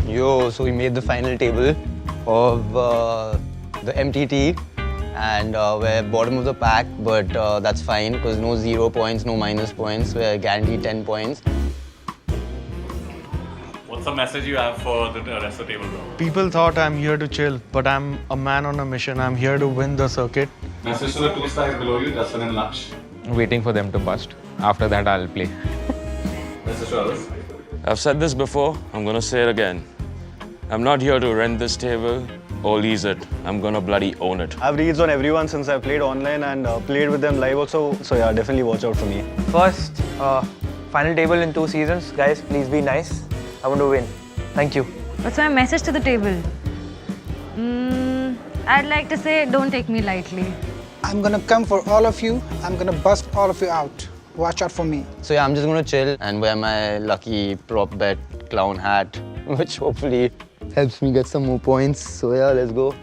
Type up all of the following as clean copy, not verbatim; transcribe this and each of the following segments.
Yo, so we made the final table of the MTT and we're bottom of the pack, but that's fine because no 0 points, no minus points. We're guaranteed 10 points. What's the message you have for the rest of the table, bro? People thought I'm here to chill, but I'm a man on a mission. I'm here to win the circuit. Message to the two stars below you, Justin and Laksh. Waiting for them to bust. After that, I'll play. Message to others. I've said this before, I'm gonna say it again. I'm not here to rent this table or lease it. I'm gonna bloody own it. I've reads on everyone since I played online and played with them live also. So yeah, definitely watch out for me. First, final table in 2 seasons. Guys, please be nice. I want to win. Thank you. What's my message to the table? I'd like to say, don't take me lightly. I'm gonna come for all of you. I'm gonna bust all of you out. Watch out for me. So yeah, I'm just gonna chill and wear my lucky prop bet clown hat, which hopefully helps me get some more points. So yeah, let's go.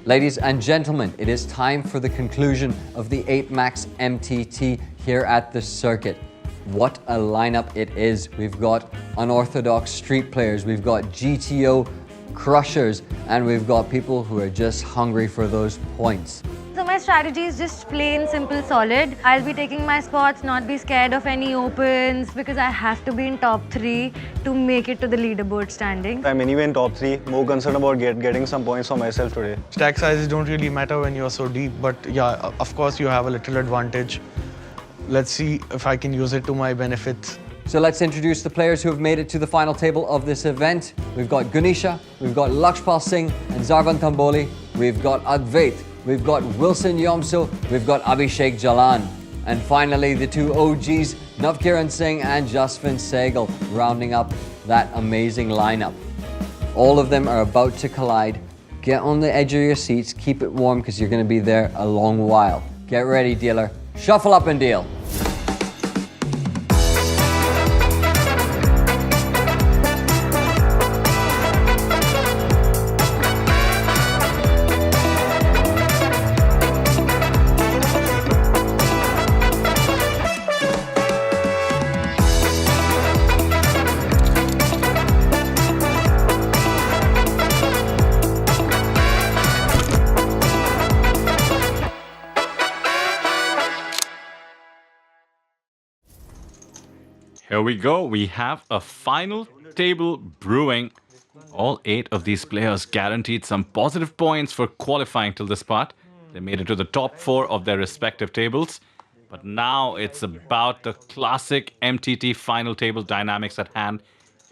Ladies and gentlemen, it is time for the conclusion of the 8 Max MTT here at the circuit. What a lineup it is. We've got unorthodox street players, we've got GTO crushers, and we've got people who are just hungry for those points. So my strategy is just plain, simple, solid. I'll be taking my spots, not be scared of any opens because I have to be in top 3 to make it to the leaderboard standing. I'm anyway in top 3. More concerned about getting some points for myself today. Stack sizes don't really matter when you're so deep, but yeah, of course you have a little advantage. Let's see if I can use it to my benefit. So let's introduce the players who have made it to the final table of this event. We've got Ganesha, we've got Lakshpal Singh and Zarvan Tamboli, we've got Advait, we've got Wilson Yomso, we've got Abhishek Jalan. And finally, the 2 OGs, Navkiran Singh and Jaswin Sehgal, rounding up that amazing lineup. All of them are about to collide. Get on the edge of your seats, keep it warm because you're going to be there a long while. Get ready, dealer. Shuffle up and deal. Here we go. We have a final table brewing. All 8 of these players guaranteed some positive points for qualifying till this part. They made it to the top 4 of their respective tables. But now it's about the classic MTT final table dynamics at hand.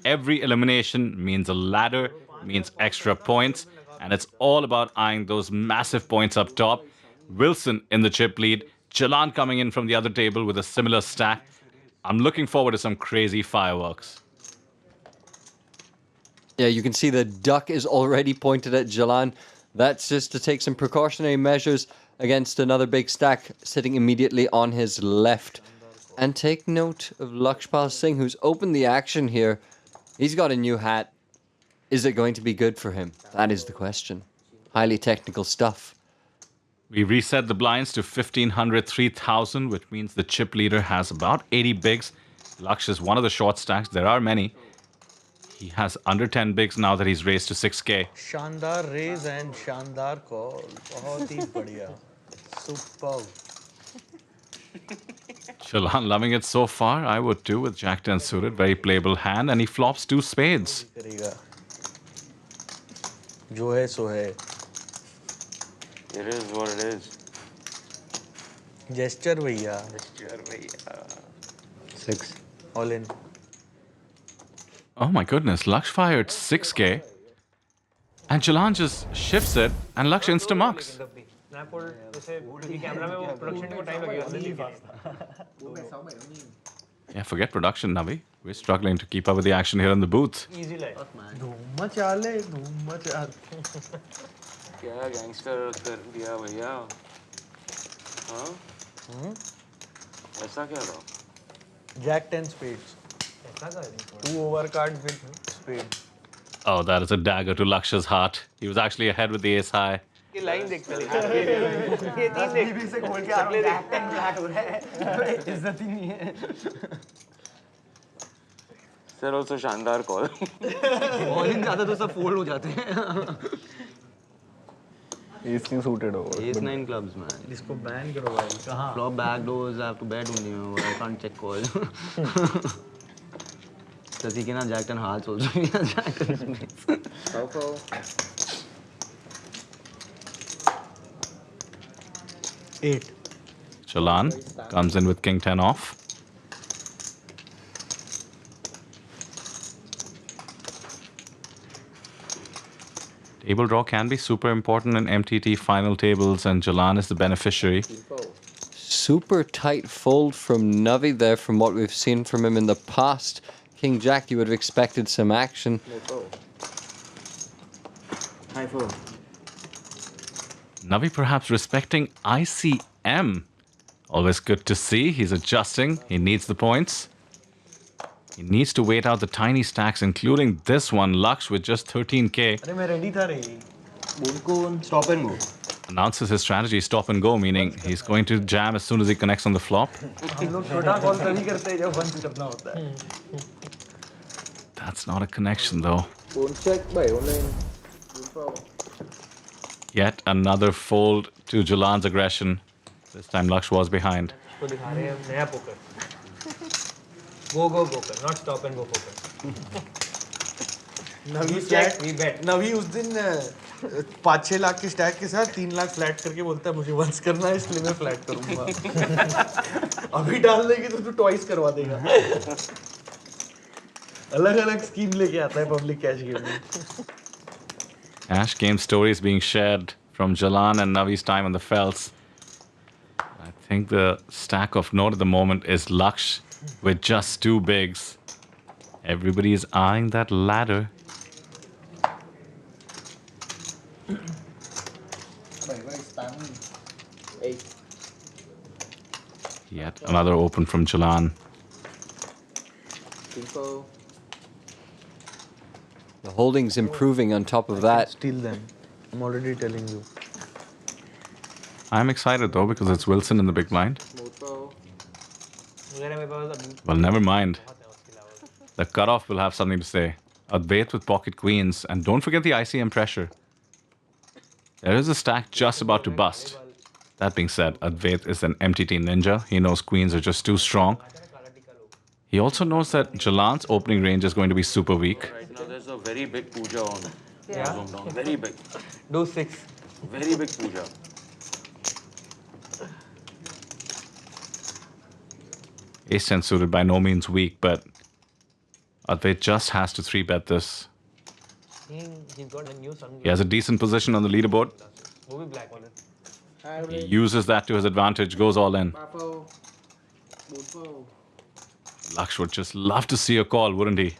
Every elimination means a ladder, means extra points, and it's all about eyeing those massive points up top. Wilson in the chip lead, Jalan coming in from the other table with a similar stack. I'm looking forward to some crazy fireworks. Yeah, you can see the duck is already pointed at Jalan. That's just to take some precautionary measures against another big stack sitting immediately on his left. And take note of Lakshpal Singh, who's opened the action here. He's got a new hat. Is it going to be good for him? That is the question. Highly technical stuff. We reset the blinds to 1,500, 3,000, which means the chip leader has about 80 bigs. Laksh is one of the short stacks. There are many. He has under 10 bigs now that he's raised to 6K. Shandar raise and Shandar call. बहुत ही बढ़िया. Superb. Jalan loving it so far. I would too with Jack 10 suited. Very playable hand. And he flops 2 spades. करेगा. जो है सो है. It is what it is. Gesture भैया. 6. All in. Oh my goodness. Laksh fired 6K. And Jalan just shifts it. And Laksh insta-mucks. Yeah, forget production, Navi. We're struggling to keep up with the action here in the booth. धूम मचा ले, धूम मचा ले. क्या gangster कर दिया भैया? हाँ? ऐसा क्या था? Jack 10 spades. 2 overcards with spade. Oh, that is a dagger to Laksh's heart. He was actually ahead with the ace high. ये लाइन देख पहले ये 3 देख भी से खोल के अगले देख फ्लैट हो रहा है इज्जत ही नहीं है Sir, also शानदार call. All in ज़्यादा तो सब fold हो जाते हैं. Ace king suited over. Ace 9 clubs, man. इसको बैन करो भाई. कहाँ? Flop back doors, I have to bet only. I can't check calls. Because he cannot jack 10 hearts also. He has jack 10 spades. Eight. Jalan comes in with king 10 off. Table draw can be super important in MTT final tables, and Jalan is the beneficiary. Super tight fold from Navi there from what we've seen from him in the past. King Jack, you would have expected some action. High fold. Navi perhaps respecting ICM. Always good to see. He's adjusting. He needs the points. He needs to wait out the tiny stacks, including this one, Laksh, with just 13k. अरे मैं ready था रे. Stop and go. Announces his strategy, stop and go, meaning he's going to jam as soon as he connects on the flop. हम लोग छोटा call तभी करते हैं जब once करना होता है. That's not a connection, though. Check by online. Yet another fold to Jalan's aggression. This time Laksh was behind. इसको दिखा रहे हैं नया poker. Go poker, not stop and go poker. Navi check, we bet. नवी उस दिन 5-6 लाख के stack के साथ 3 लाख फ्लैट करके बोलता है मुझे वंस करना है इसलिए मैं फ्लैट करूंगा. अभी डाल देगी तो तू ट्वाइस करवा देगा. अलग-अलग स्कीम लेके आता है पब्लिक कैश गेम में. Cash game stories being shared from Jalan and Navi's time on the felts. I think the stack of note at the moment is Laksh with just 2 bigs. Everybody is eyeing that ladder. Yet another open from Jalan. The holding's improving on top of that. Steal them. I'm already telling you. I'm excited though because it's Wilson in the big blind. मेरे पास अभी Well, never mind. The cutoff will have something to say. Advait with pocket queens, and don't forget the ICM pressure. There is a stack just about to bust. That being said, Advait is an MTT ninja. He knows queens are just too strong. He also knows that Jalan's opening range is going to be super weak. Right now, there's a very big puja on. Yeah. Zoom down. Very big. do 6. Very big puja. Ace-10 suited by no means weak, but Advait just has to 3-bet this. He's got a new sun. He has a decent position on the leaderboard. वो भी black वाले. He uses that to his advantage, goes all in. Laksh would just love to see a call, wouldn't he?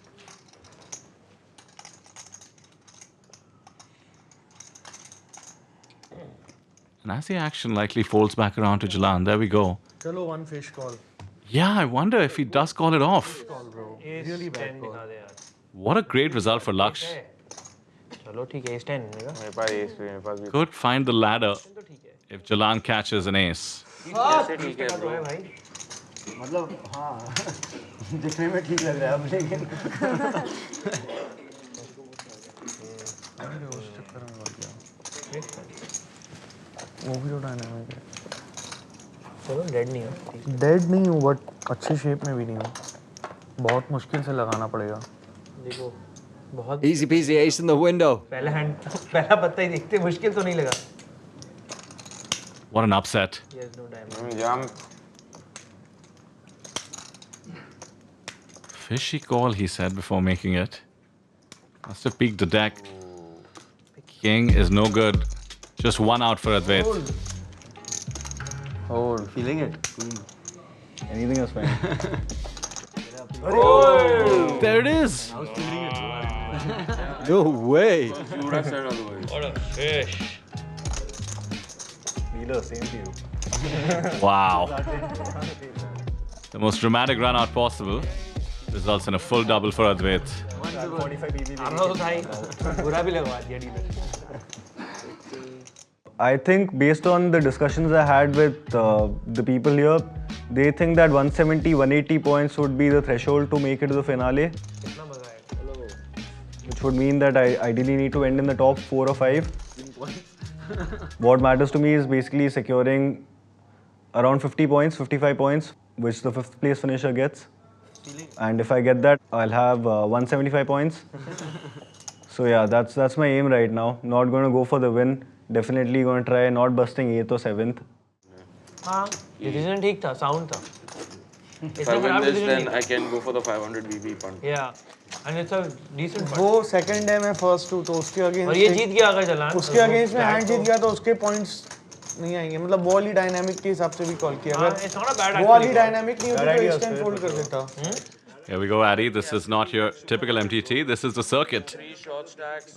And as the action likely folds back around to Jalan, there we go. चलो one fish call. Yeah, I wonder if he does call it off. Really bad call. दिखा दे यार. What a great result for Laksh. चलो ठीक है, ace 10 मिलेगा. मेरे पास ace भी, मेरे पास भी. Could find the ladder तो ठीक है. if Jalan catches an ace. कैसे ठीक है तो bro? है भाई. मतलब हाँ दिखने में ठीक लग रहा है अब लेकिन वो भी उठाना है मुझे. चलो डेड नहीं हो. डेड नहीं हूँ बट अच्छी शेप में भी नहीं हूँ. बहुत मुश्किल से लगाना पड़ेगा. देखो बहुत Easy peasy ace in the window. पहला हैंड पहला पत्ता ही देखते मुश्किल तो नहीं लगा. What an upset. Yes, no diamond. Jam. Fishy call, he said before making it. Must have peeked the deck. King is no good. Just one out for Advait. oh feeling it. Anything is fine. There it is. No way. You would have said otherwise. What a fish. Dealer, same to you. Wow. The most dramatic run out possible results in a full double for Advait. 45 BB. हम लोग तो भाई बुरा भी लगवा दिया dealer. I think based on the discussions I had with the people here, they think that 170, 180 points would be the threshold to make it to the finale. which would mean that I ideally need to end in the top 4 or 5. What matters to me is basically securing around 50 points, 55 points, which the 5th place finisher gets. And if I get that, I'll have 175 points. So yeah, that's my aim right now. Not going to go for the win. Definitely going to try not busting 8th or 7th. हाँ, decision ठीक था, sound था. If I win this, then I can go for the 500 VB punt. Yeah, and it's a decent punt. वो second है मैं first हूँ तो उसके against और ये जीत गया अगर जलान. उसके against में hand जीत गया तो उसके points नहीं आएंगे. मतलब वो वाली dynamic के हिसाब से भी call किया. अगर It's not a bad वो वाली actually. dynamic नहीं होती तो instant fold कर देता. Here we go, Addy. This is not your typical MTT. This is the circuit.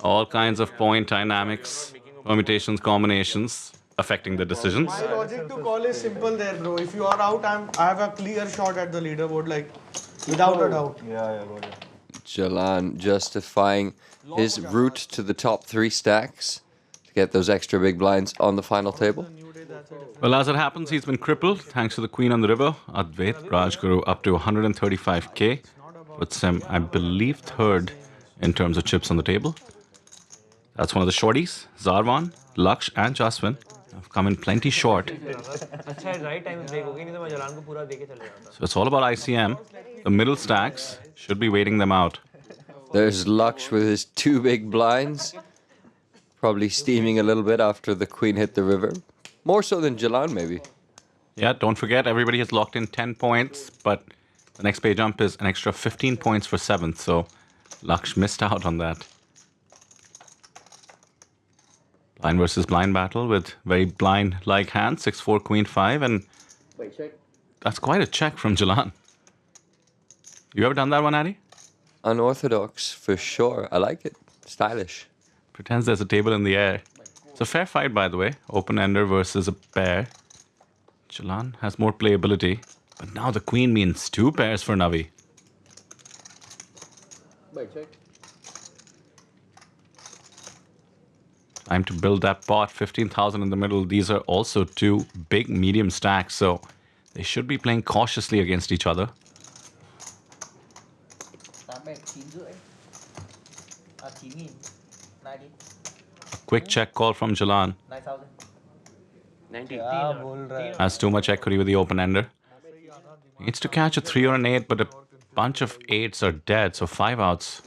All kinds of point dynamics, permutations, combinations affecting the decisions. My logic to call is simple there, bro. If you are out, I have a clear shot at the leaderboard, like without a doubt. Yeah, got it. Jalan justifying his route to the top 3 stacks to get those extra big blinds on the final table. Well, as it happens, he's been crippled thanks to the Queen on the river. Advait Rajguru up to 135k. Puts him, I believe, third in terms of chips on the table. That's one of the shorties. Zarvan, Laksh and Jaswin have come in plenty short. अच्छा है, right time break होगी नहीं तो मैं जलान को पूरा देके चले जाता. So it's all about ICM. The middle stacks should be waiting them out. There's Laksh with his 2 big blinds. Probably steaming a little bit after the Queen hit the river. More so than Jalan, maybe. Yeah, don't forget, everybody has locked in 10 points, but the next pay jump is an extra 15 points for 7th, so Laksh missed out on that. Blind versus blind battle with very blind-like hands, 6-4, Queen 5, and that's quite a check from Jalan. You ever done that one, Addy? Unorthodox, for sure. I like it. Stylish. Pretends there's a table in the air. It's a fair fight, by the way. Open-ender versus a pair. Jalan has more playability, but now the Queen means 2 pairs for Navi. Time to build that pot. 15,000 in the middle. These are also 2 big medium stacks, so they should be playing cautiously against each other. Quick check call from Jalan. Has too much equity with the open ender. Needs to catch a 3 or an 8, but a bunch of 8s are dead, so 5 outs.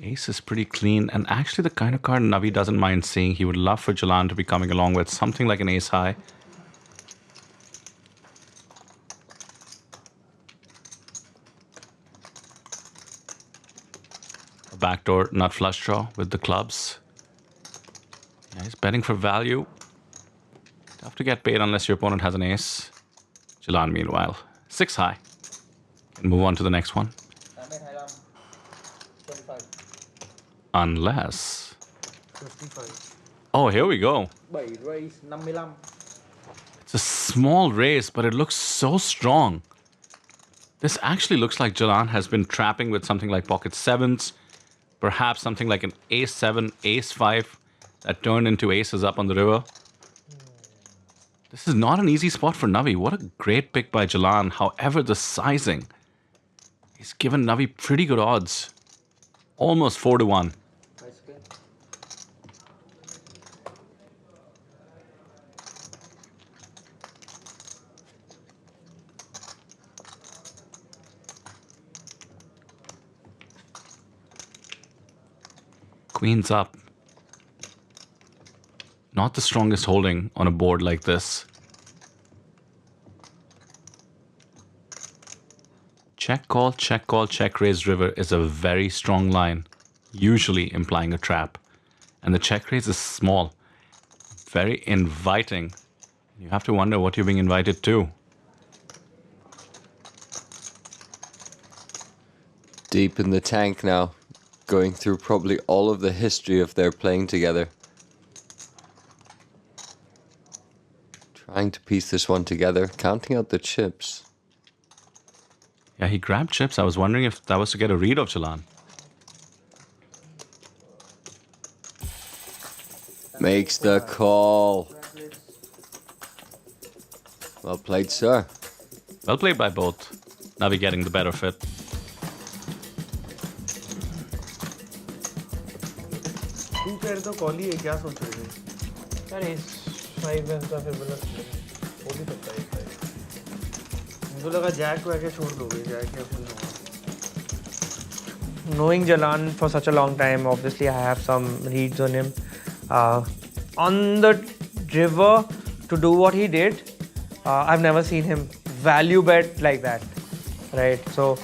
Ace is pretty clean, and actually the kind of card Navi doesn't mind seeing. He would love for Jalan to be coming along with something like an ace high. A backdoor nut flush draw with the clubs. Yeah, he's betting for value. Tough to get paid unless your opponent has an ace. Jalan, meanwhile, 6 high. And move on to the next one. Unless... 55. Oh, here we go. It's a small raise, but it looks so strong. This actually looks like Jalan has been trapping with something like pocket 7s, perhaps something like an ace 7, ace 5 that turned into aces up on the river. This is not an easy spot for Navi. What a great pick by Jalan. However, the sizing, he's given Navi pretty good odds. Almost 4-1. Queen's up. Not the strongest holding on a board like this. Check call, check raise river is a very strong line, usually implying a trap. And the check raise is small, very inviting. You have to wonder what you're being invited to. Deep in the tank now, going through probably all of the history of their playing together. Trying to piece this one together, counting out the chips. Yeah, he grabbed chips. I was wondering if that was to get a read of Jalan. Makes the call. Well played, sir. Well played by both. Navi getting the better of it. तू कह रहे तो call ही है क्या सोच रहे थे यार इस 5 का फिर बोला वो भी सकता है मुझे लगा जैक को आके छोड़ दोगे जैक या कुछ होगा knowing Jalan for such a long time, obviously I have some reads on him. On the river, to do what he did, I've never seen him value bet like that, right? So,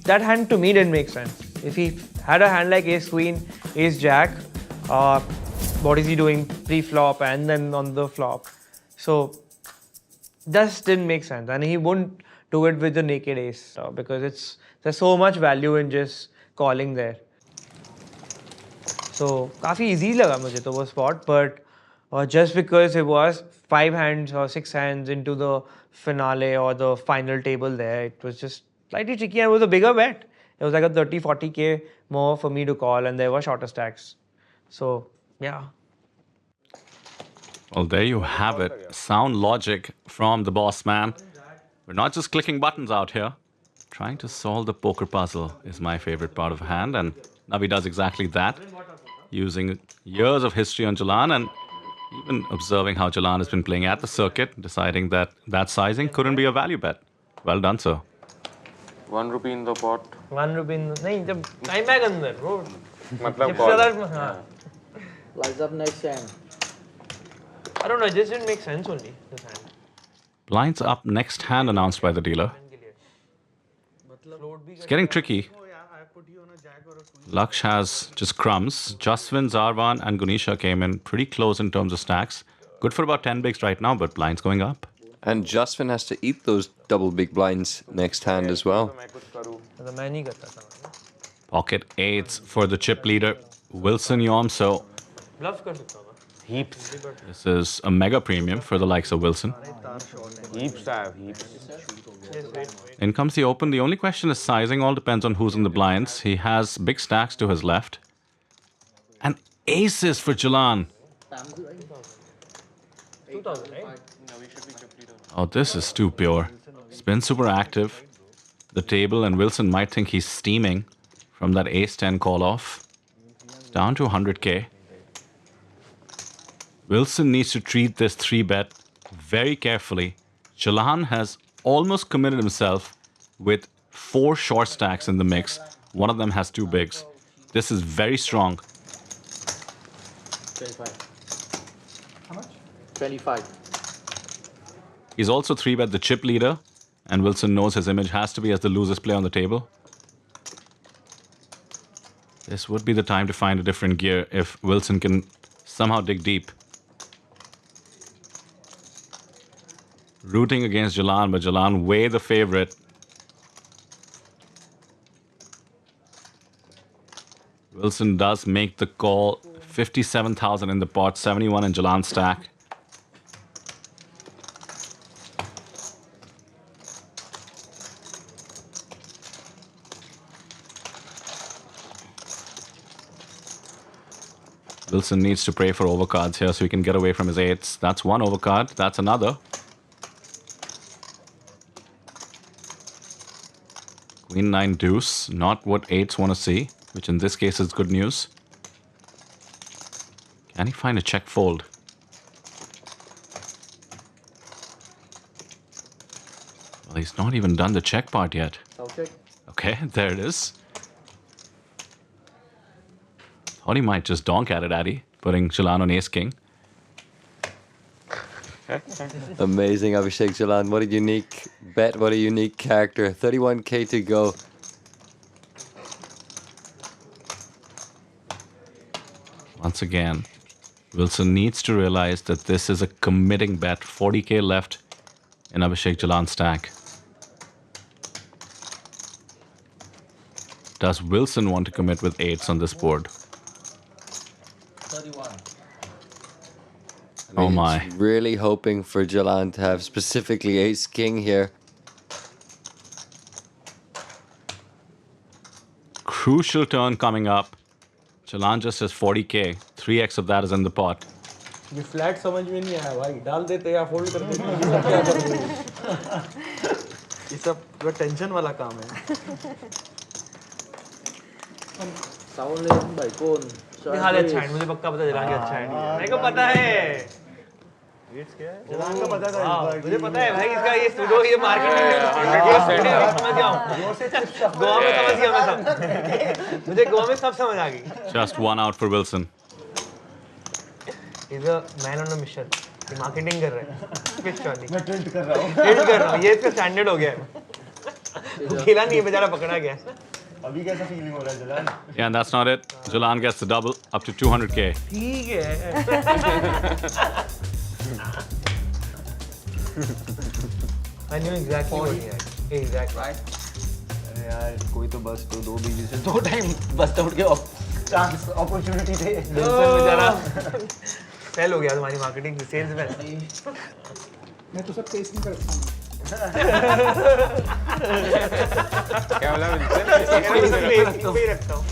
that hand to me didn't make sense. If he had a hand like Ace Queen, Ace Jack, what is he doing pre-flop and then on the flop? So, just didn't make sense, and he wouldn't do it with the naked ace because there's so much value in just calling there. So काफी easy लगा मुझे तो वो spot, but just because it was 5 hands or 6 hands into the finale or the final table there, it was just slightly tricky and it was a bigger bet. It was like a 30-40k more for me to call and there were shorter stacks. So yeah. Well, there you have it. Sound logic from the boss man. We're not just clicking buttons out here. Trying to solve the poker puzzle is my favorite part of hand, and Navi does exactly that, using years of history on Jalan and even observing how Jalan has been playing at the circuit, deciding that that sizing couldn't be a value bet. Well done, sir. ₹1 in the pot. ₹1 नहीं जब time bag अंदर वो मतलब हाँ. Lights up next hand. I don't know, it just didn't make sense only this hand. Blinds up next hand announced by the dealer. It's getting tricky. Laksh has just crumbs. Jaswin, Zarvan and Gunisha came in pretty close in terms of stacks. Good for about 10 bigs right now, but blinds going up. And Jaswin has to eat those double big blinds next hand as well. Pocket eights for the chip leader, Wilson Yomso. Heaps. This is a mega premium for the likes of Wilson. Heaps I have, heaps. In comes the open. The only question is sizing. All depends on who's in the blinds. He has big stacks to his left. And aces for Jalan. 2000, right? Oh, this is too pure. Spin super active. The table, and Wilson might think he's steaming from that ace-10 call-off. Down to 100k. Wilson needs to treat this 3-bet very carefully. Jalan has almost committed himself with 4 short stacks in the mix. One of them has 2 bigs. This is very strong. 25. How much? 25. He's also 3-bet the chip leader, and Wilson knows his image has to be as the loosest player on the table. This would be the time to find a different gear if Wilson can somehow dig deep. Rooting against Jalan, but Jalan way the favorite. Wilson does make the call. 57,000 in the pot, 71 in Jalan's stack. Wilson needs to pray for overcards here so he can get away from his eights. That's one overcard. That's another. Queen 9 deuce, not what eights want to see, which in this case is good news. Can he find a check fold? Well, he's not even done the check part yet. Okay, there it is. Thought he might just donk at it, Addy, putting Jalan on ace-king. Amazing, Abhishek Jalan. What a unique bet. What a unique character. 31k to go. Once again, Wilson needs to realize that this is a committing bet. 40k left in Abhishek Jalan's stack. Does Wilson want to commit with eights on this board? 31. I mean, Oh my. he's really hoping for Jalan to have specifically ace-king here. Crucial turn coming up. Jalan just has 40k. 3x of that is in the pot. ये flat समझ में नहीं आया भाई डाल देते या fold कर देते ये सब पूरा टेंशन वाला काम है. 6 lên 7 côn. निहाल अच्छा है, मुझे पक्का पता चला कि अच्छा है. मेरे को पता है. जलान का पता था. मुझे पता है भाई इसका ये स्टूडियो ये मार्केटिंग समझ गया हूँ. गोवा में समझ गया मैं सब. मुझे गोवा में सब समझ आ गई. Just one out for Wilson. He's a man on a mission. ये मार्केटिंग कर रहे हैं. पिच वाली. मैं टिल्ट कर रहा हूँ. टिल्ट कर रहा हूँ. ये इसका स्टैंडर्ड हो गया है. खेला नहीं है बेचारा पकड़ा गया. अभी कैसा फीलिंग हो रहा है Jalan? Yeah, and that's not it. Jalan gets the double up to 200k. ठीक है. I knew exactly what he had. Exactly. अरे यार कोई तो बस तो 2 बीवी से 2 टाइम बस आउट के चांस अपॉर्चुनिटी थे. विल्सन बेचारा फेल हो गया तुम्हारी मार्केटिंग की सेल्स में. मैं तो सब टेस्ट नहीं करता हूँ. क्या बोला पे रखता हूँ.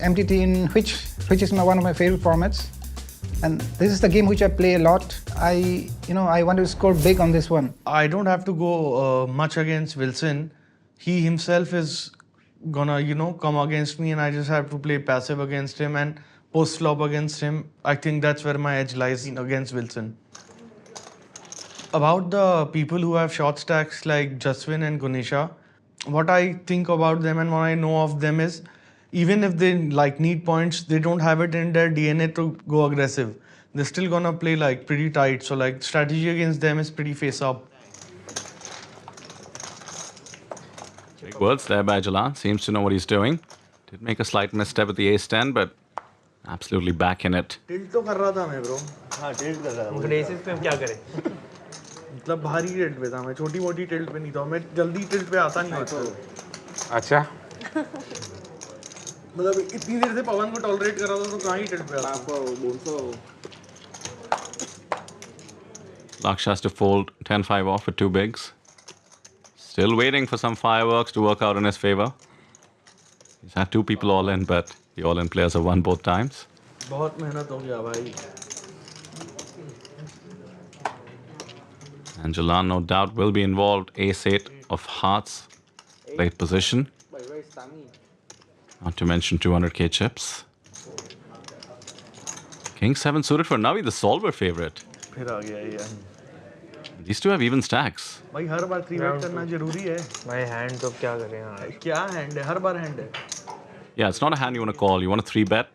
MTT in which is one of my favorite formats, and this is the game which I play a lot. I want to score big on this one. I don't have to go much against Wilson. He himself is gonna come against me, and I just have to play passive against him and post flop against him. I think that's where my edge lies against Wilson. About the people who have short stacks like Jaswin and Gunisha, what I think about them and what I know of them is, even if they need points, they don't have it in their DNA to go aggressive. They're still gonna play pretty tight. So strategy against them is pretty face up. Big words there by Jalan. Seems to know what he's doing. Did make a slight misstep with the ace-10, but absolutely back in it. Tilt तो कर रहा था मैं bro. हाँ tilt कर रहा था. Basis पे हम क्या करें? मतलब भारी टिल्ट पे था मैं, छोटी मोटी टिल्ट पे नहीं था मैं. जल्दी टिल्ट पे आता नहीं था. अच्छा. मतलब इतनी देर से पवन को टॉलरेट कर रहा था तो कहाँ ही टिल्ट पे आता. Laksh has to fold 10-5 off with 2 bigs. Still waiting for some fireworks to work out in his favor. He's had 2 people all in, but the all-in players have won both times. बहुत मेहनत हो गया भाई. And Jalan, no doubt, will be involved. Ace-8 of hearts, late position. Not to mention 200k chips. King-7 suited for Navi, the solver favorite. फिर आ गया ये. These two have even stacks. भाई हर बार 3-bet करना जरूरी है. भाई हैंड तो क्या करें यार. क्या हैंड है? हर बार हैंड है. Yeah, it's not a hand you want to call. You want a 3-bet.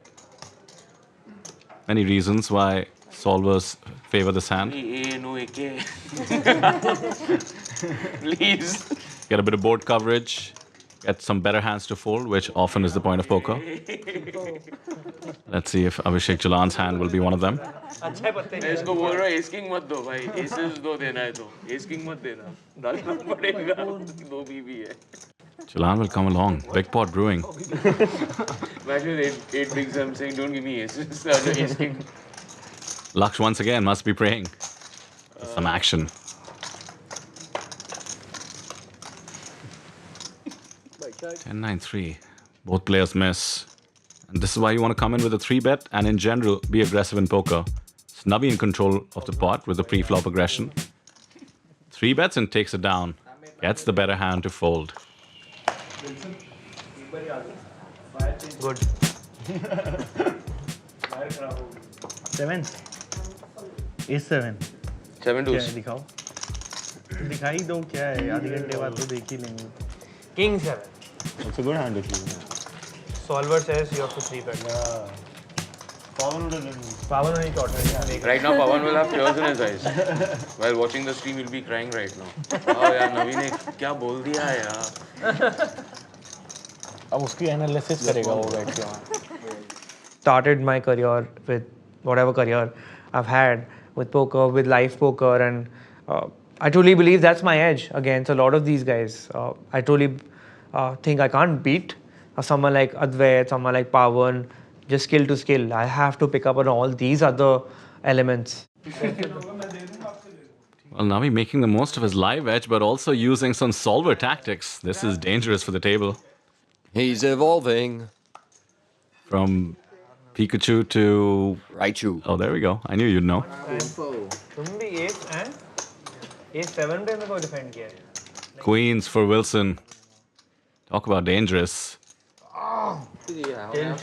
Many reasons why solvers favor this hand. No, please. Get a bit of board coverage. Get some better hands to fold, which often is the point of poker. Let's see if Abhishek Jalan's hand will be one of them. अच्छा पत्ते. मैं इसको बोल रहा हूँ S king मत दो भाई. एसेस दो देना है तो एस किंग मत देना. डालना पड़ेगा. 2 बीबी है. Jalan will come along. Big pot brewing. Imagine 8 bigs. I'm saying don't give me aces. Ace king. Laksh once again must be praying for some action. Ten 9-3. Both players miss. And this is why you want to come in with a 3-bet and in general be aggressive in poker. It's Navi in control of the pot with the pre-flop aggression. 3 bets and takes it down. Gets the better hand to fold. Good. 7. Ace-7. 7 क्या deuce. है दिखाओ. दिखाई दो क्या है. आधे घंटे बाद तो देख ही लेंगे. King-7. It's a good hand actually. Solver says you have to 3-bet. Pawan नहीं caught है. Right now, Pawan will have tears in his eyes. While watching the stream, he'll be crying right now. Oh यार नवी ने क्या बोल दिया यार. अब उसकी एनालिसिस करेगा वो बैठ के वहाँ. Started my career with whatever career I've had with poker, with live poker, and I truly believe that's my edge against a lot of these guys. I truly think I can't beat someone like Advait, someone like Pawan, just skill to skill. I have to pick up on all these other elements. Well, Navi making the most of his live edge, but also using some solver tactics. This is dangerous for the table. He's evolving. From Pikachu to Raichu. Oh, there we go. I knew you'd know. तुम भी ace and A7 पे मेरे को defend किया है. Queens for Wilson. Talk about dangerous. Still,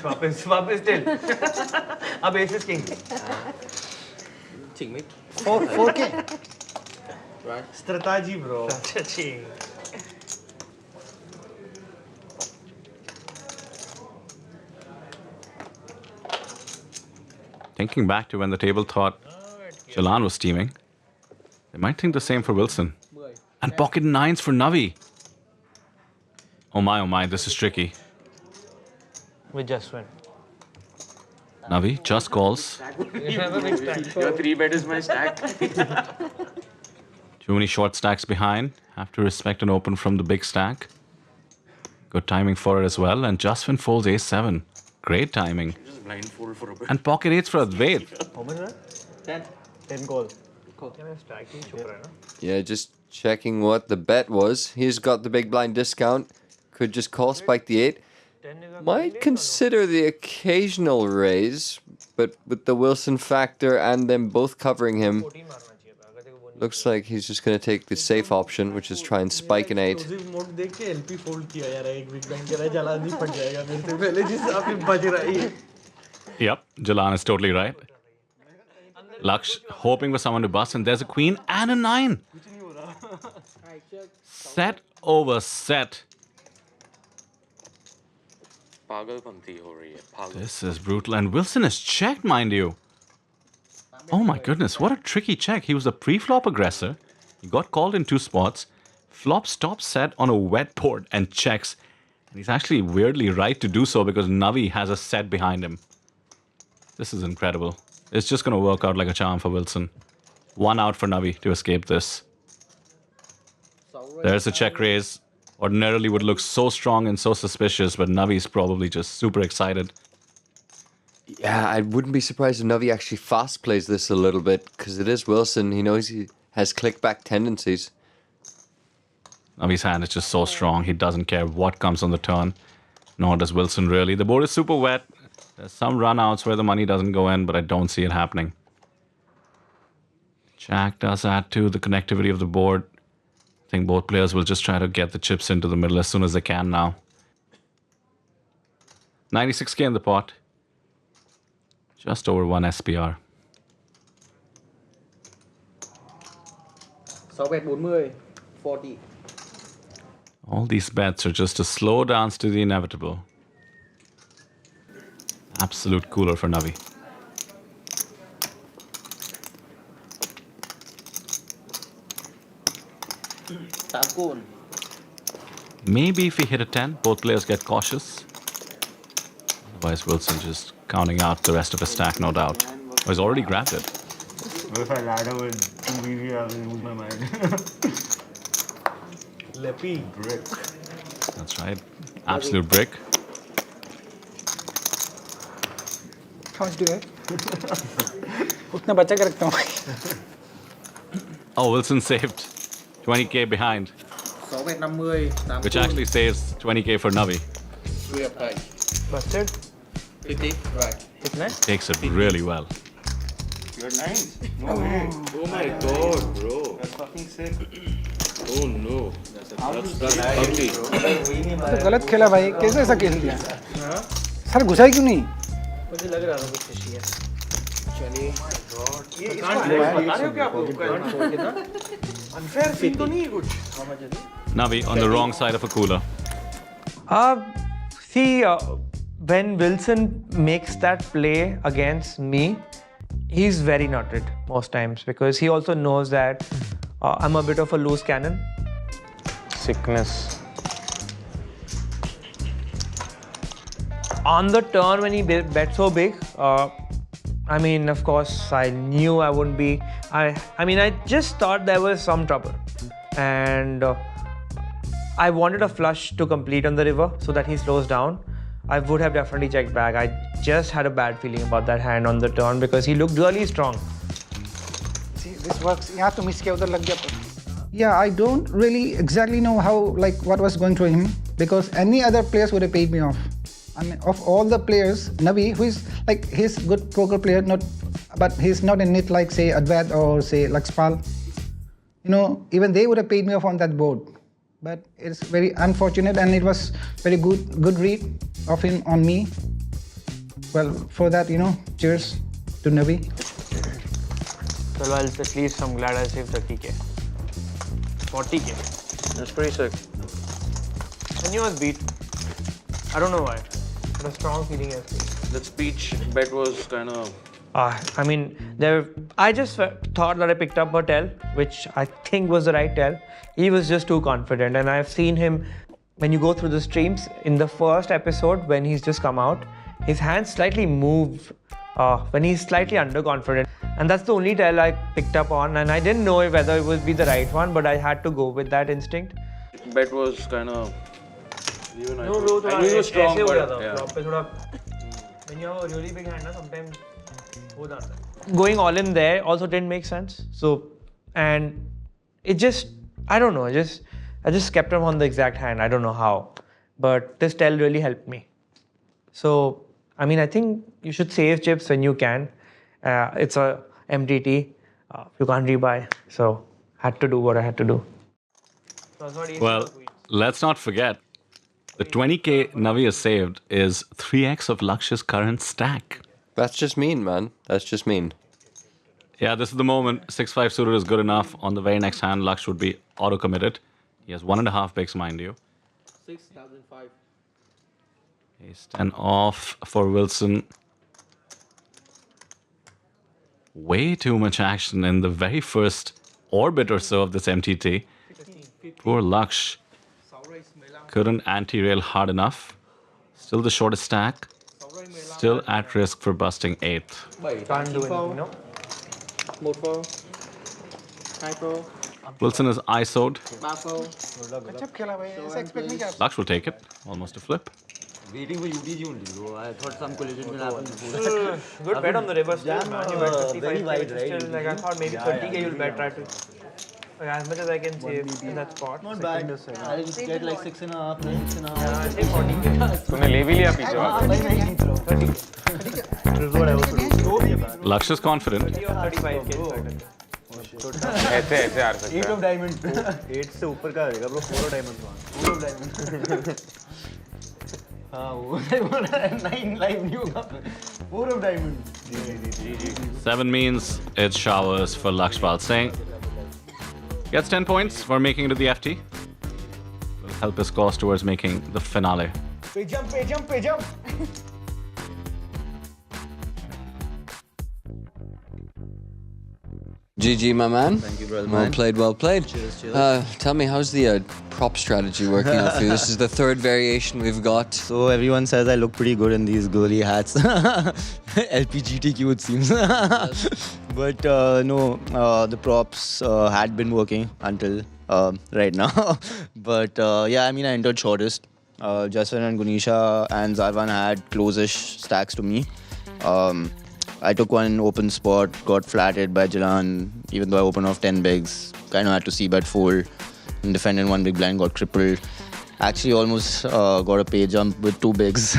वापस still. अब ace is king. 4K. Strategy, bro. Strategy. Thinking back to when the table thought Jalan was steaming, they might think the same for Wilson. And pocket nines for Navi. Oh my, this is tricky. With Jaswin. Navi just calls. Your 3-bet is my stack. Too many short stacks behind. Have to respect an open from the big stack. Good timing for it as well. And Jaswin folds ace-7. Great timing. Blindfold for a bit. And pocket 8s for Advait. How much is that? 10 call. Yeah, just checking what the bet was. He's got the big blind discount. Could just call spike the 8. Might consider the occasional raise, but with the Wilson factor and them both covering him, looks like he's just going to take the safe option, which is try and spike an 8. Yep, Jalan is totally right. Laksh hoping for someone to bust, and there's a queen and a 9. Set over set. This is brutal, and Wilson is checked, mind you. Oh my goodness, what a tricky check. He was a pre-flop aggressor. He got called in 2 spots. Flop stops set on a wet board and checks. And he's actually weirdly right to do so because Navi has a set behind him. This is incredible. It's just going to work out like a charm for Wilson. 1 out for Navi to escape this. There's a check raise. Ordinarily would look so strong and so suspicious, but Navi's probably just super excited. Yeah, I wouldn't be surprised if Navi actually fast plays this a little bit, because it is Wilson. He knows he has click-back tendencies. Navi's hand is just so strong. He doesn't care what comes on the turn. Nor does Wilson really. The board is super wet. There's some run-outs where the money doesn't go in, but I don't see it happening. Jack does add to the connectivity of the board. I think both players will just try to get the chips into the middle as soon as they can now. 96k in the pot. Just over 1 SPR. 640, 40. All these bets are just a slow dance to the inevitable. Absolute cooler for Navi. Maybe if we hit a 10, both players get cautious. Otherwise, Wilson just counting out the rest of his stack, no doubt. Oh, he's already grabbed it. If I ladder with 2 BV, I will lose my mind. Leppy brick. That's right. Absolute brick. How much do you have? उतना बचा के रखता हूँ. Oh, Wilson saved 20k behind, which actually saves 20k for Navi. Busted. 50. Right. Takes it really well. You're nice. No way. Oh my god, bro. That's fucking sick. Oh no. That's ugly. तो गलत खेला भाई. कैसे ऐसा खेल दिया? Sir घुसाई क्यों नहीं? मुझे लग रहा था कुछ fishy है. चलिए. बता रहे हो क्या आप लोग? Unfair scene तो नहीं है कुछ. Navi on the wrong side of a cooler. See, when Wilson makes that play against me, he's very nutted most times because he also knows that I'm a bit of a loose cannon. Sickness. On the turn when he bet so big, I mean, of course, I knew I wouldn't be. I mean, I just thought there was some trouble, and I wanted a flush to complete on the river so that he slows down. I would have definitely checked back. I just had a bad feeling about that hand on the turn because he looked really strong. See, this works. यहाँ तो miss किया उधर लग गया. Yeah, I don't really exactly know how, like, what was going through him because any other players would have paid me off. I mean, of all the players, Navi, who is like, he's good poker player, but he's not in it like say Advait or say Lakshpal. even they would have paid me off on that board. But it's very unfortunate, and it was very good read of him on me. Well, for that, cheers to Navi. Well, at least I'm glad I saved 30k. 40k. That's pretty sick. I knew I was beat. I don't know why. But a strong feeling as beat. That speech bet was kind of. I just thought that I picked up a tell, which I think was the right tell. He was just too confident, and I've seen him, when you go through the streams, in the first episode when he's just come out, his hands slightly move when he's slightly underconfident. And that's the only tell I picked up on, and I didn't know whether it would be the right one, but I had to go with that instinct. Bet was kind of. Even I No, thought- I knew he was strong, but yeah. When you have a really big hand, sometimes going all in there also didn't make sense. So, and it just, I don't know, I just kept him on the exact hand. I don't know how, but this tell really helped me. So, I think you should save chips when you can. It's a MTT. You can't rebuy. So, had to do what I had to do. Well, let's not forget, the 20k Navi has saved is 3x of Lakshya's current stack. That's just mean, man. That's just mean. Yeah, this is the moment 6-5 suited is good enough. On the very next hand, Laksh would be auto-committed. He has 1.5 bigs, mind you. 6,005. Ace 10 off for Wilson. Way too much action in the very first orbit or so of this MTT. Poor Laksh couldn't anti-rail hard enough. Still the shortest stack. Still at risk for busting 8th. Can't do anything, no? Một phô. Hai phô. Wilson is ISO'd. Ba phô. Laksh will take it. Almost a flip. Waiting for UTG only, bro. I thought some collision will happen before that. Good bet on the river still, Jam, man. You bet 55, very wide, right? Still, like, I thought maybe 30k you'll bet, try to. As much as I can save in that spot. Not bad. I just get like 6.5, 6.5. Yeah, I'll take 40k. तूने ले भी लिया पीछे वाला. Laksh is confident. 35k. ऐसे ऐसे हार सकता है. 8 of diamond. 8 से ऊपर का रहेगा bro. 4 of diamond. 4 of diamond. हाँ वो 9 live नहीं होगा. 4 of diamond. 7 means it's showers for Lakshpal Singh. Gets 10 points for making it to the FT. Will help his cause towards making the finale. Pay jump, pay jump, pay jump. GG, my man. Thank you, brother. Well played, well played. Cheers, cheers. Tell me, how's the prop strategy working out for you? This is the third variation we've got. So everyone says I look pretty good in these girly hats. LPGTQ it seems. But no, the props had been working until right now. But yeah, I entered shortest. Jaswin and Gunisha and Zarvan had close-ish stacks to me. I took one open spot, got flatted by Jalan, even though I opened off 10 bigs. Kind of had to see-bet fold and defended one big blind, got crippled. Actually almost got a pay jump with 2 bigs.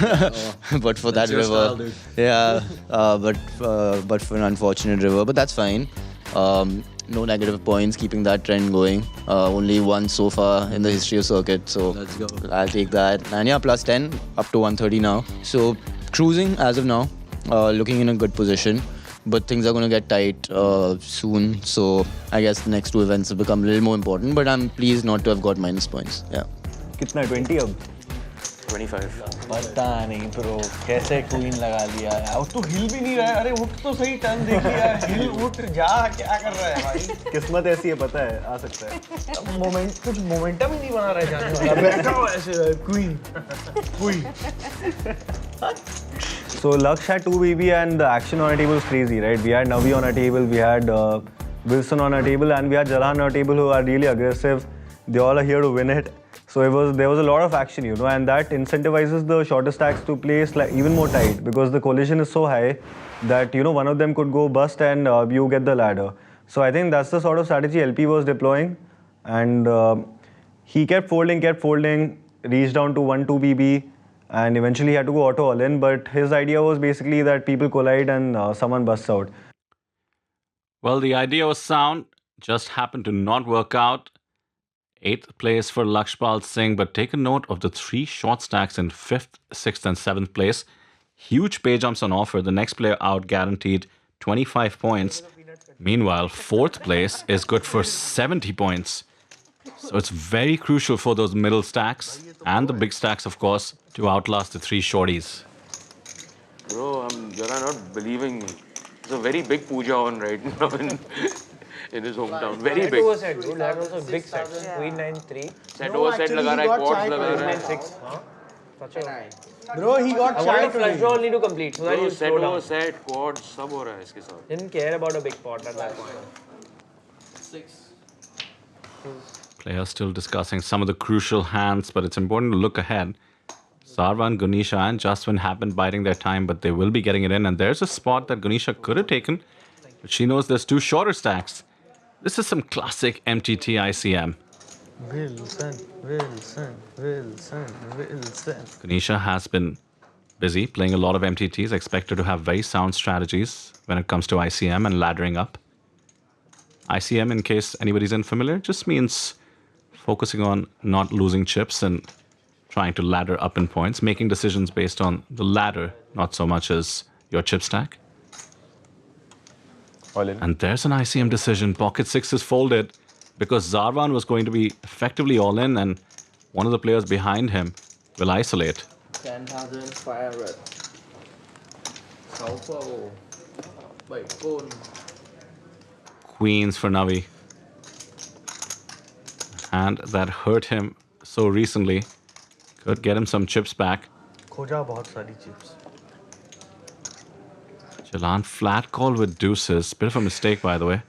But for that river. Style, yeah, but for an unfortunate river. But that's fine. No negative points, keeping that trend going. Only one so far in the history of circuit. So Let's go. I'll take that. And yeah, plus 10, up to 130 now. So cruising as of now. Looking in a good position, but things are going to get tight soon. So I guess the next 2 events have become a little more important. But I'm pleased not to have got minus points. Yeah. कितना 20 अब? 25. पता नहीं bro कैसे queen लगा लिया है. अब तो हिल भी नहीं रहा है. अरे उठ तो सही, टर्न देखिए यार. हिल उठ जा, क्या कर रहा है भाई? किस्मत ऐसी है, पता है, आ सकता है. कुछ मोमेंटम ही नहीं बना रहा है जाने वाला. बैठा हुआ ऐसे queen. So Laksh had 2 BB and the action on our table was crazy, right? We had Navi on our table, we had Wilson on our table, and we had Jalan on our table who are really aggressive. They all are here to win it. So there was a lot of action, and that incentivizes the shorter stacks to play even more tight because the collision is so high that one of them could go bust and you get the ladder. So I think that's the sort of strategy LP was deploying, and he kept folding, reached down to 1-2 BB. And eventually he had to go auto all in, but his idea was basically that people collide and someone busts out. Well, the idea was sound. just happened to not work out. 8th place for Lakshpal Singh, but take a note of the 3 short stacks in 5th, 6th, and 7th place. Huge pay jumps on offer. The next player out guaranteed 25 points. Meanwhile, 4th place is good for 70 points. So it's very crucial for those middle stacks and the big stacks, of course, to outlast the 3 shorties. Bro, you're not believing me. There's a very big puja on right now in his hometown. Very That big. was set, dude. That was a big set. Queen 9-3. Set over set लगा रहा है, quads लगा रहा है. 9-6. Such a... Bro, he got I want shy a flush today. draw only to complete. So that Bro, you set slow over down. set, quads सब हो रहा है इसके साथ. Didn't care about a big pot at that point. 6. Players still discussing some of the crucial hands, but it's important to look ahead. Sarvan, Gunisha, and Jaswin have been biding their time, but they will be getting it in. And there's a spot that Gunisha could have taken, but she knows there's 2 shorter stacks. This is some classic MTT ICM. Wilson. Gunisha has been busy playing a lot of MTTs, expected to have very sound strategies when it comes to ICM and laddering up. ICM, in case anybody's unfamiliar, just means focusing on not losing chips and trying to ladder up in points, making decisions based on the ladder, not so much as your chip stack. All in. And there's an ICM decision. Pocket 6 is folded because Zarvan was going to be effectively all in, and one of the players behind him will isolate. 10,500. 6 fold. 7 côn. Queens for Navi. And that hurt him so recently. Could get him some chips back. खोजा बहुत सारी chips. Jalan flat call with deuces. Bit of a mistake, by the way,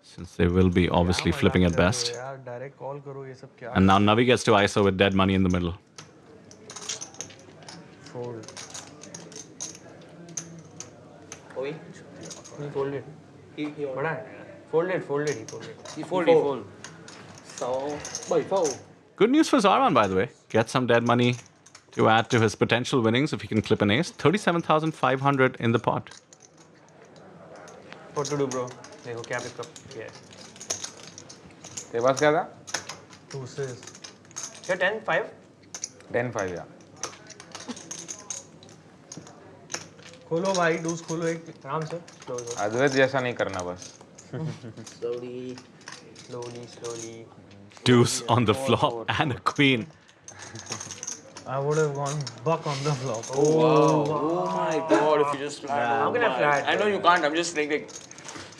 since they will be obviously flipping at best. यार direct call करो ये सब क्या? And now Navi gets to ISO with dead money in the middle. Fold. Oi. He folded. बड़ा है. Folded. He folded. He fold. 6 7 fold. Good news for Zarvan, by the way. Get some dead money to add to his potential winnings if he can clip an ace. 37,500 in the pot. What to do, bro? देखो क्या pick up किया है. तेरे पास क्या था? Deuces. क्या 10-5? 10-5 या. खोलो भाई, deuce खोलो एक. आराम से. Close. अद्वैत जैसा नहीं करना बस. Slowly. Deuce on the flop and a queen. I would have gone buck on the flop. Oh my god, if you just flat. How can I flat? I know you can't, I'm just like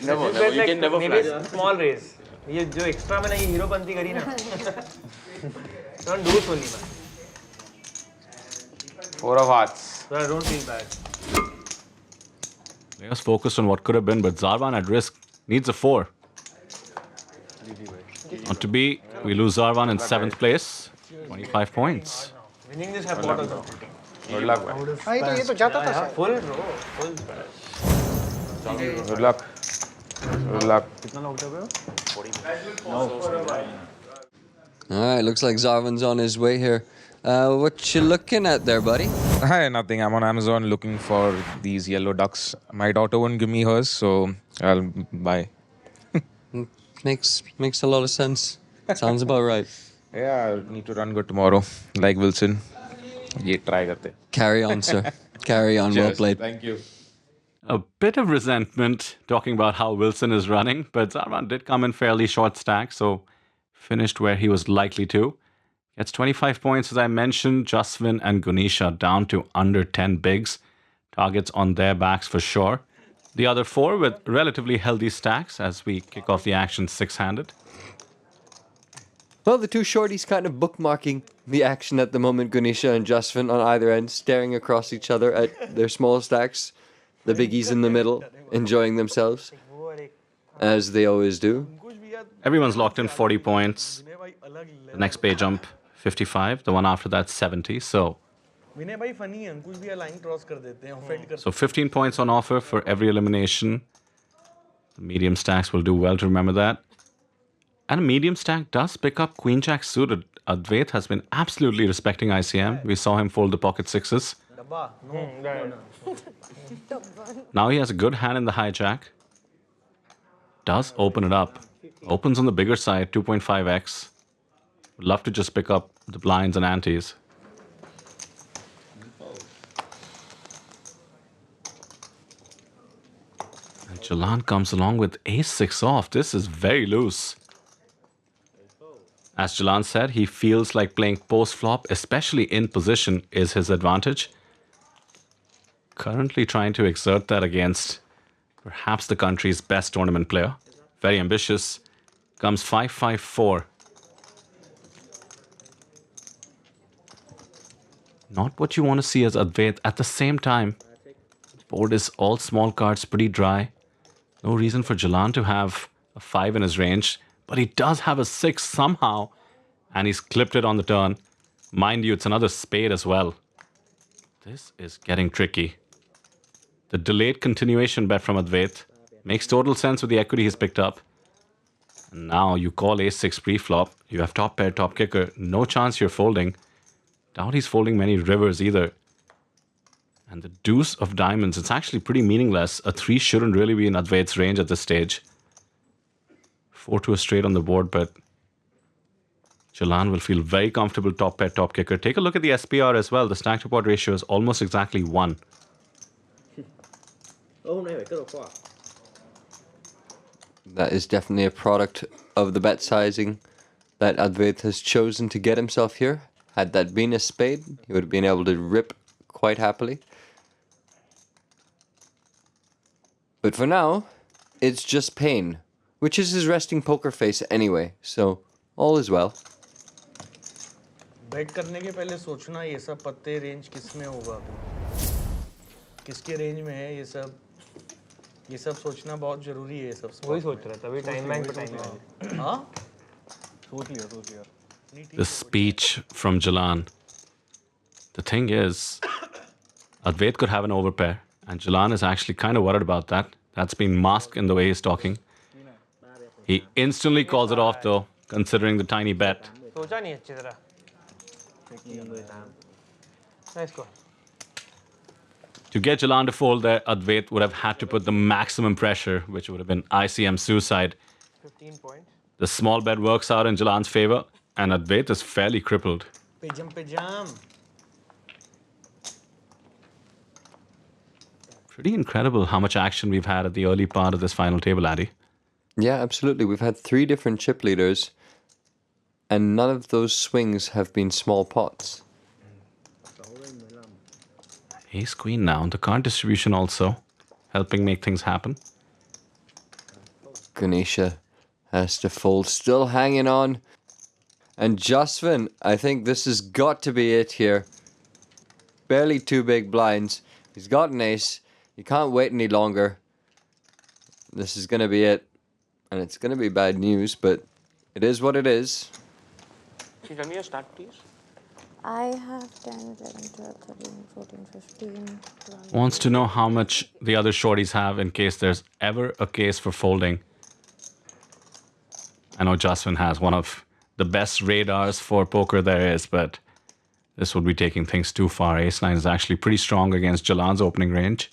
never, Just you can never maybe flat. small raise. ये जो extra मैंने ये हीरोपंती करी ना. Don't do it only, man. 4 of hearts. So I don't feel bad. Players focused on what could have been, but Zarvan at risk needs a 4. Not to be, we lose Zarvan in 7th place. 25 points. Winning this have pot also. Good luck, man. हाँ ये तो जाता था शायद. Full bro. Full spread. Good luck. Good luck. All right, looks like Zarvan's on his way here. What you looking at there, buddy? Hi, nothing. I'm on Amazon looking for these yellow ducks. My daughter won't give me hers, so I'll buy. Makes a lot of sense. Sounds about right. Yeah, I need to run good tomorrow, like Wilson. ये try करते. Carry on, sir. Carry on. Well Cheers. played. Thank you. A bit of resentment talking about how Wilson is running, but Zarvan did come in fairly short stack, so finished where he was likely to. Gets 25 points, as I mentioned. Jaswin and Gunisha down to under 10 bigs. Targets on their backs for sure. The other 4 with relatively healthy stacks as we kick off the action 6-handed. Well, the 2 shorties kind of bookmarking the action at the moment. Gunisha and Jaswin on either end, staring across each other at their small stacks. The biggies in the middle, enjoying themselves, as they always do. Everyone's locked in 40 points. The next pay jump, 55. The one after that, 70. So 15 points on offer for every elimination. The medium stacks will do well to remember that. And a medium stack does pick up Queen Jack suited. Advait has been absolutely respecting ICM. We saw him fold the pocket 6s. Now he has a good hand in the hijack. Does open it up. Opens on the bigger side, 2.5x. Would love to just pick up the blinds and antes. And Jalan comes along with ace-6 off. This is very loose. As Jalan said, he feels like playing post-flop, especially in position, is his advantage. Currently trying to exert that against perhaps the country's best tournament player. Very ambitious. Comes 5-5-4. Not what you want to see as Advait. At the same time, the board is all small cards, pretty dry. No reason for Jalan to have a 5 in his range. But he does have a 6 somehow. And he's clipped it on the turn. Mind you, it's another spade as well. This is getting tricky. The delayed continuation bet from Advait makes total sense with the equity he's picked up. And now you call ace-6 pre-flop. You have top pair, top kicker. No chance you're folding. Doubt he's folding many rivers either. And the deuce of diamonds, it's actually pretty meaningless. A 3 shouldn't really be in Advait's range at this stage. 4 to a straight on the board, but Jalan will feel very comfortable top pair, top kicker. Take a look at the SPR as well. The stack to pot ratio is almost exactly 1. That is definitely a product of the bet sizing that Advait has chosen to get himself here. Had that been a spade, he would have been able to rip quite happily. But for now, it's just pain, which is his resting poker face anyway, so all is well. Bat करने के पहले सोचना ये सब पत्ते range किस में होगा, किसके रेंज में है ये सब सोचना बहुत जरूरी है। ये सब वही सोच रहा था, अभी टाइम बैंक पे टाइम बैंक। हाँ, सोच लिया। The speech from Jalan. The thing is, Advait could have an overpair, and Jalan is actually kind of worried about that. That's been masked in the way he's talking. He instantly calls it off though, considering the tiny bet. सोचा नहीं अच्छी तरह। Nice call. To get Jalan to fold there, Advait would have had to put the maximum pressure, which would have been ICM suicide. 15 points. The small bet works out in Jalan's favor, and Advait is fairly crippled. Pejam. Pretty incredible how much action we've had at the early part of this final table, Addy. Yeah, absolutely. We've had 3 different chip leaders, and none of those swings have been small pots. Ace queen now. The card distribution also helping make things happen. Ganesha has to fold, still hanging on. And Jaswin, I think this has got to be it here. Barely 2 big blinds. He's got an ace. He can't wait any longer. This is going to be it. And it's going to be bad news, but it is what it is. Can you tell me your start, please? I have 10, 11, 12, 13, 14, 15. 12. Wants to know how much the other shorties have in case there's ever a case for folding. I know Jaswin has one of the best radars for poker there is, but this would be taking things too far. Ace-9 is actually pretty strong against Jalan's opening range.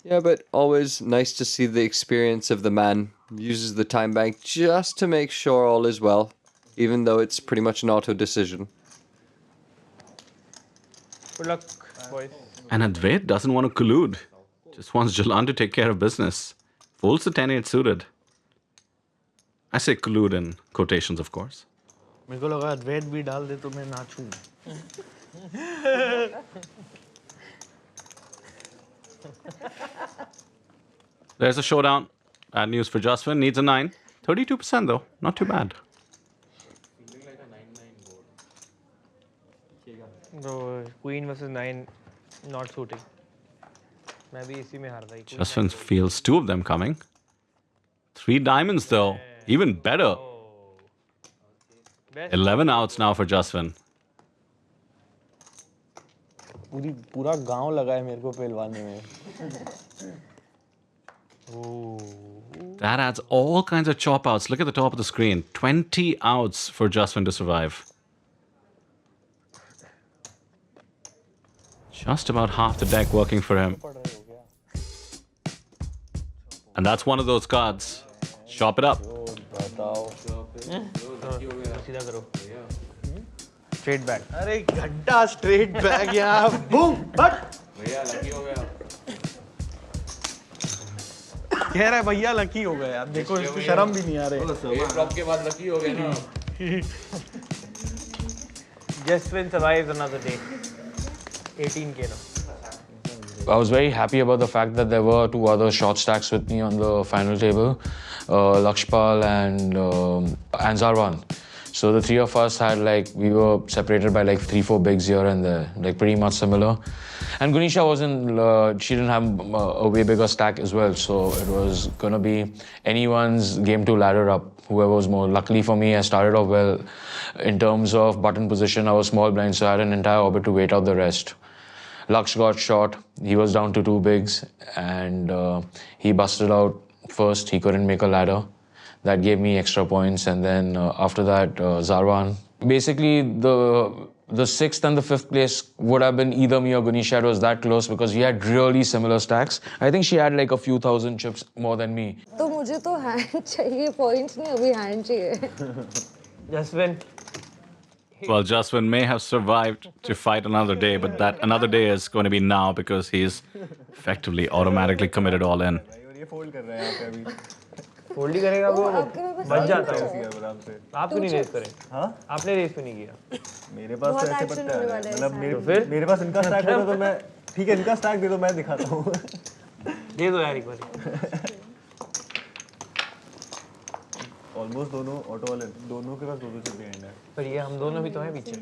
Yeah, but always nice to see the experience of the man. Uses the time bank just to make sure all is well, even though it's pretty much an auto decision. Good luck, boys. And Advait doesn't want to collude. Just wants Jalan to take care of business. Folds the 10-8 suited. I say collude in quotations, of course. मेरे को लगा अद्वैत भी डाल दे तो मैं नाचूं। There's a showdown. Bad news for Jaswin. Needs a 9. 32% though. Not too bad. No, Queen versus 9, not suiting. मैं भी इसी में हार रहा हूँ। Jaswin feels 2 of them coming. 3 diamonds though. Even better. 11 outs now for Jaswin. पूरा गांव लगा है मेरे को पहलवानी में। That adds all kinds of chop outs. Look at the top of the screen. 20 outs for Jaswin to survive. Just about half the deck working for him. And that's one of those cards. Chop it up. सीधा करो. Straight back. अरे गड्ढा straight back यहाँ. Boom. But भैया lucky हो गया. कह रहा है भैया लकी हो गए. आप देखो इसको शर्म भी नहीं आ रही. एक ड्रॉप के बाद लकी हो गए ना. Jaswin survives another day. 18K now. I was very happy about the fact that there were two other short stacks with me on the final table, Lakshpal and Zarwan. So the three of us had we were separated by 3-4 bigs here and there, pretty much similar. And Gunisha she didn't have a way bigger stack as well, so it was gonna be anyone's game to ladder up, whoever was more. Luckily for me, I started off well in terms of button position. I was small blind, so I had an entire orbit to wait out the rest. Laksh got shot. He was down to 2 bigs and he busted out first. He couldn't make a ladder. That gave me extra points. And then after that, Zarwan. Basically, the 6th and the 5th place would have been either me or Gunisha. It was that close because we had really similar stacks. I think she had a few thousand chips more than me. तो मुझे तो hand चाहिए, points नहीं, अभी hand चाहिए. Jaswin. Well, Jaswin may have survived to fight another day, but that another day is going to be now because he's effectively automatically committed all in. ये fold कर रहा है यहाँ पे अभी. Fold ही करेगा वो. बच जाता है. आराम से. आप क्यों नहीं रेस करें? हाँ? आपने रेस पे नहीं किया. मेरे पास तो ऐसे पत्ते हैं. मतलब मेरे पास इनका स्टैक होता तो मैं ठीक है इनका स्टैक दे दो मैं दिखाता हूँ. दे दो यार एक बार. ऑलमोस्ट दोनों ऑटो वाले दोनों के पास दो चिप हैंड है. पर ये हम दोनों भी तो हैं पीछे.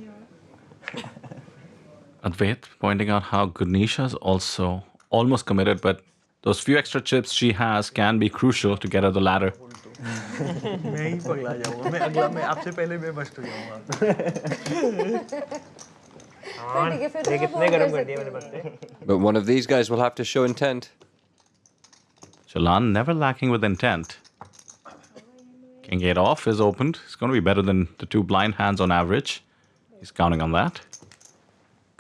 Advait pointing out how Gunisha is also almost committed, but those few extra chips she has can be crucial to get her the ladder. मैं ही पगला जाऊँगा. मैं अगला मैं आपसे पहले मैं बस्ट हो जाऊँगा. ये कितने गरम कर दिए मैंने पत्ते. But one of these guys will have to show intent. Jalan never lacking with intent. King 8 off is opened. It's going to be better than the 2 blind hands on average. He's counting on that.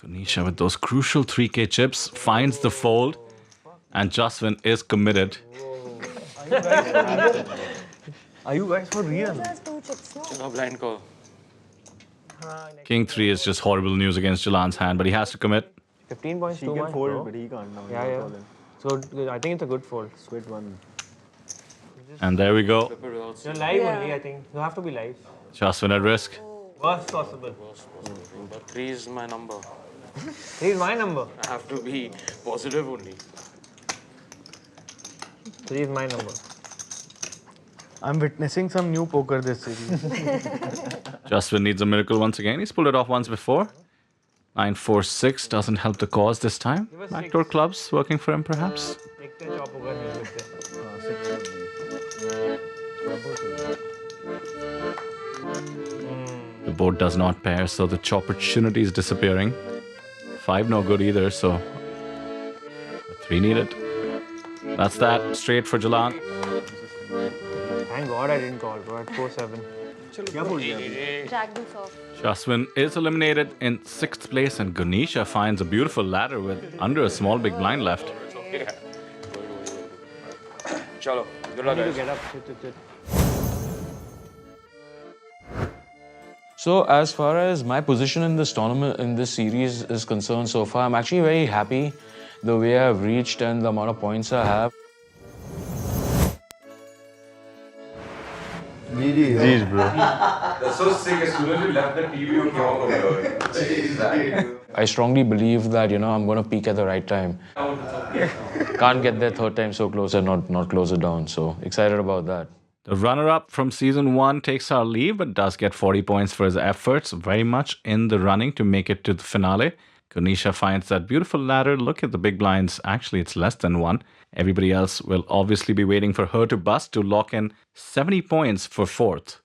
Gunisha with those crucial 3K chips finds the fold. And Jaswin is committed. Are you guys for real? No blind call. King 3 is just horrible news against Jalan's hand, but he has to commit. 15 points She too can much, fold, bro. but he can't now. Yeah. So I think it's a good fold. Sweat one. And there we go. You're live only, I think. You have to be live. Jaswin at risk. Worst possible. But 3 is my number. 3 is my number. I have to be positive only. 3 is my number. I'm witnessing some new poker this series. Jaswin needs a miracle once again. He's pulled it off once before. 9-4-6 doesn't help the cause this time. Backdoor clubs working for him, perhaps. The board does not pair, so the chop opportunity is disappearing. 5 no good either, so 3 needed. That's that. Straight for Jalan. Thank God I didn't call, bro. At 4-7. Jack deuce off. Jaswin is eliminated in 6th place, and Gunisha finds a beautiful ladder with under a small big blind left. Chalo. Good luck, guys. Get up. Sit. So as far as my position in this tournament, in this series is concerned so far, I'm actually very happy the way I've reached and the amount of points I have. Jeez, bro. That's so sick. As soon as you left the TV, you came over. I strongly believe that, I'm going to peak at the right time. Can't get there third time so close and not close it down. So excited about that. The runner-up from Season 1 takes our leave, but does get 40 points for his efforts. Very much in the running to make it to the finale. Gunisha finds that beautiful ladder. Look at the big blinds. Actually, it's less than 1. Everybody else will obviously be waiting for her to bust to lock in 70 points for 4th.